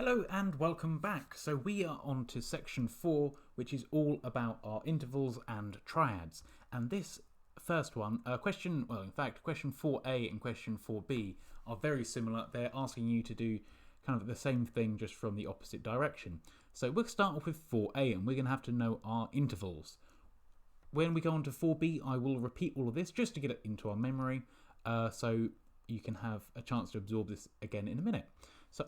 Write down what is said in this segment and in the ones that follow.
Hello and welcome back. So we are on to section 4, which is all about our intervals and triads. And this first one, question 4a and question 4b are very similar. They're asking you to do kind of the same thing just from the opposite direction. So we'll start off with 4a and we're going to have to know our intervals. When we go on to 4b, I will repeat all of this just to get it into our memory, so you can have a chance to absorb this again in a minute. So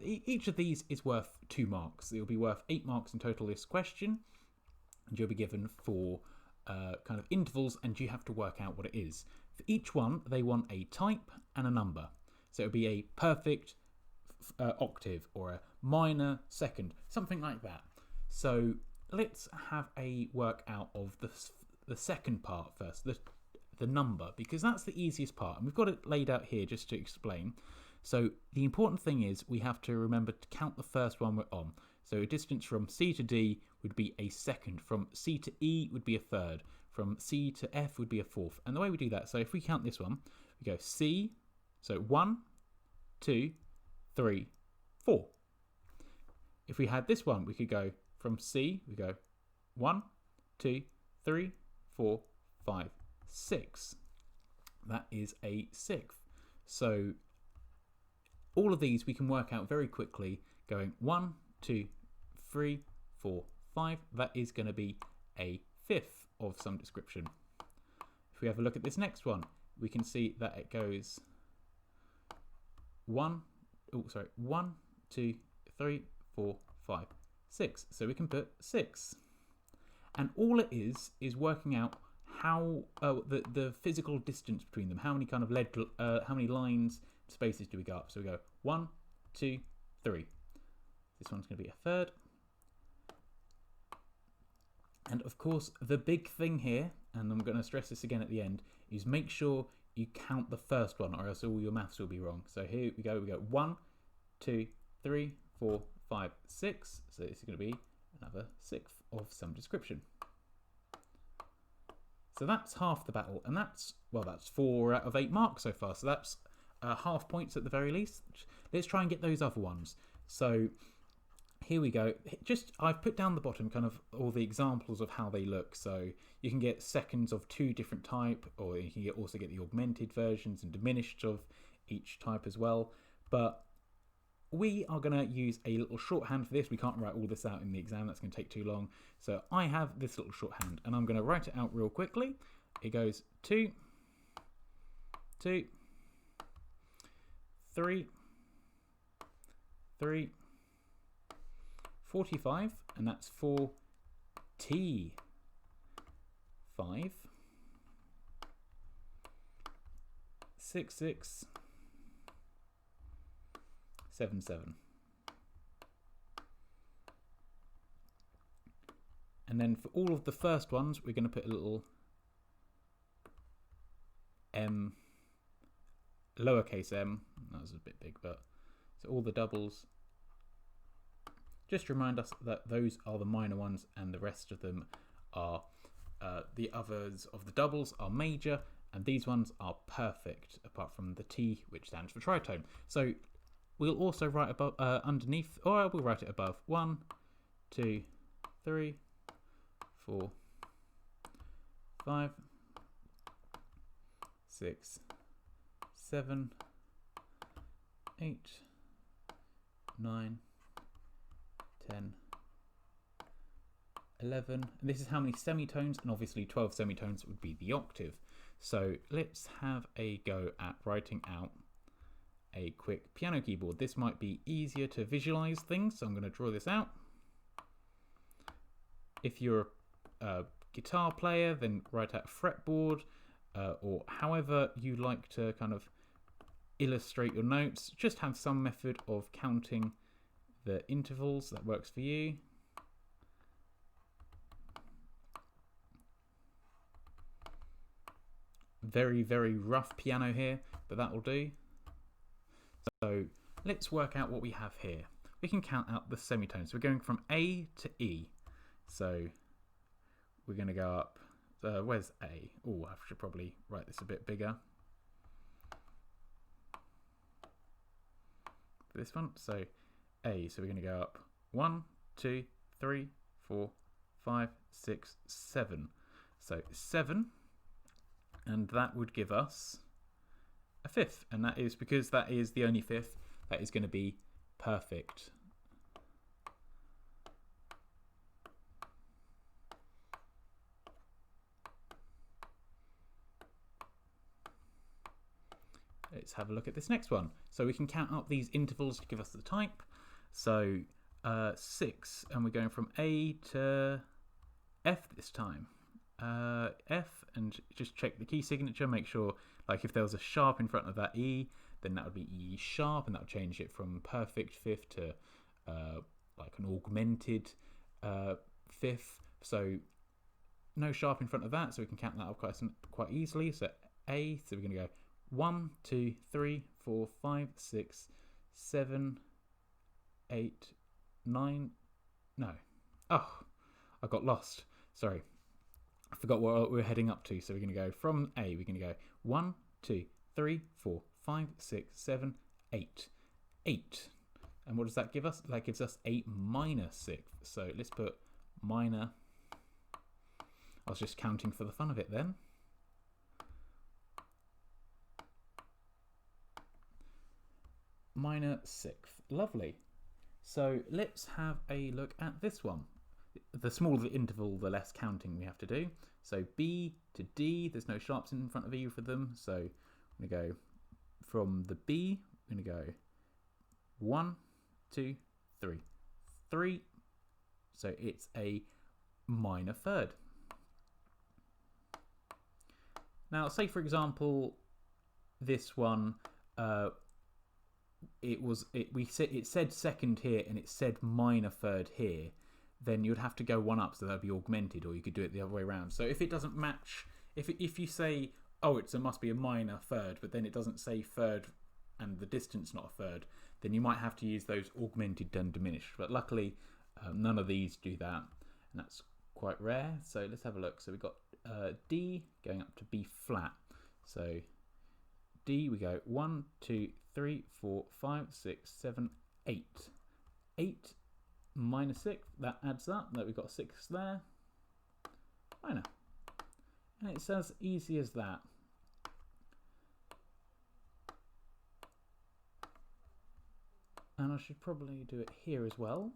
each of these is worth 2 marks. It will be worth 8 marks in total this question, and you'll be given 4 kind of intervals, and you have to work out what it is. For each one, they want a type and a number. So it will be a perfect octave or a minor second, something like that. So let's have a work out of the second part first, the number, because that's the easiest part, and we've got it laid out here just to explain. So the important thing is we have to remember to count the first one we're on. So a distance from C to D would be a second, from C to E would be a third, from C to F would be a fourth. And the way we do that, so if we count this one, we go C, so 1, 2, 3, 4. If we had this one, we could go from C, we go 1, 2, 3, 4, 5, 6. That is a sixth. So all of these we can work out very quickly, going 1, 2, 3, 4, 5. That is going to be a fifth of some description. If we have a look at this next one, we can see that it goes 1, 2, 3, 4, 5, 6. So we can put 6. And all it is working out how the physical distance between them, how many kind of how many lines, spaces do we go up. So we go 1, 2, 3. This one's going to be a third. And of course, the big thing here, and I'm going to stress this again at the end, is make sure you count the first one, or else all your maths will be wrong. So here we go 1, 2, 3, 4, 5, 6. So this is going to be another sixth of some description. So that's half the battle, and that's 4 out of 8 marks so far. So that's half points at the very least. Let's try and get those other ones. So here we go. I've put down the bottom kind of all the examples of how they look. So you can get seconds of 2 different type, or you can also get the augmented versions and diminished of each type as well. But we are going to use a little shorthand for this. We can't write all this out in the exam. That's going to take too long. So I have this little shorthand, and I'm going to write it out real quickly. It goes 2, 2, 3, 3, 45, and that's 4T, 5, 6, 6, 7, 7. And then for all of the first ones, we're going to put a little m, lowercase m. That was a bit big, but so all the doubles. Just remind us that those are the minor ones, and the rest of them are the others of the doubles are major, and these ones are perfect, apart from the T, which stands for tritone. So we'll also write above underneath, or we'll write it above. 1, 2, 3, 4, 5, 6, 7, 8, 9, 10, 11. And this is how many semitones, and obviously 12 semitones would be the octave. So let's have a go at writing out a quick piano keyboard. This might be easier to visualize things, so I'm going to draw this out. If you're a guitar player, then write out a fretboard, or however you like to kind of illustrate your notes. Just have some method of counting the intervals that works for you. Very, very rough piano here, but that will do. So let's work out what we have here. We can count out the semitones. We're going from A to E. So we're going to go up. Where's A? Oh, I should probably write this a bit bigger. For this one. So A. So we're going to go up 1, 2, 3, 4, 5, 6, 7. So 7, and that would give us a fifth, and that is because that is the only fifth that is going to be perfect. Let's have a look at this next one. So we can count up these intervals to give us the type. So 6, and we're going from A to F this time. F, and just check the key signature, make sure, like if there was a sharp in front of that E, then that would be E sharp, and that would change it from perfect fifth to like an augmented fifth. So no sharp in front of that, so we can count that up quite easily. So A, so we're going to go 1, 2, 3, 4, 5, 6, 7, 8, 9. No. Oh, I got lost. Sorry. I forgot what we're heading up to. So we're going to go from A. We're going to go 1, 2, 3, 4, 5, 6, 7, 8. 8. And what does that give us? That gives us a minor sixth. So let's put minor. I was just counting for the fun of it then. Minor sixth. Lovely. So let's have a look at this one. The smaller the interval, the less counting we have to do. So B to D, there's no sharps in front of E for them. So I'm going to go from the B, I'm going to go 1, 2, 3, 3. So it's a minor third. Now, say for example, this one, it said second here and it said minor third here. Then you'd have to go one up, so that'd be augmented, or you could do it the other way around. So if it doesn't match, if you say, oh, it must be a minor third, but then it doesn't say third and the distance not a third, then you might have to use those augmented and diminished. But luckily, none of these do that, and that's quite rare. So let's have a look. So we've got D going up to B flat. So D, we go 1, 2, 3, 4, 5, 6, 7, 8. 8 minor sixth, that adds up. That we've got a sixth there. Minor. And it's as easy as that. And I should probably do it here as well.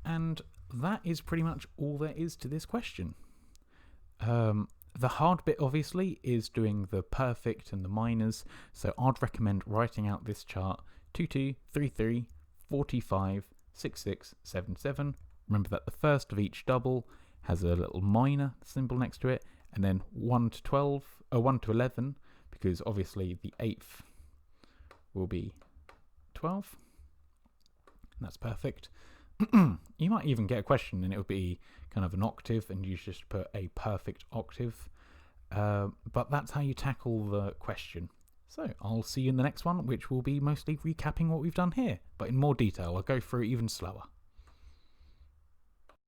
And that is pretty much all there is to this question. The hard bit, obviously, is doing the perfect and the minors. So I'd recommend writing out this chart 2, 2, 3, 3, 45, 6, 6, 7, 7. Remember that the first of each double has a little minor symbol next to it, and then 1 to 12, or 1 to 11, because obviously the 8th will be 12. And that's perfect. You might even get a question and it would be kind of an octave, and you just put a perfect octave. But that's how you tackle the question. So I'll see you in the next one, which will be mostly recapping what we've done here, but in more detail. I'll go through it even slower.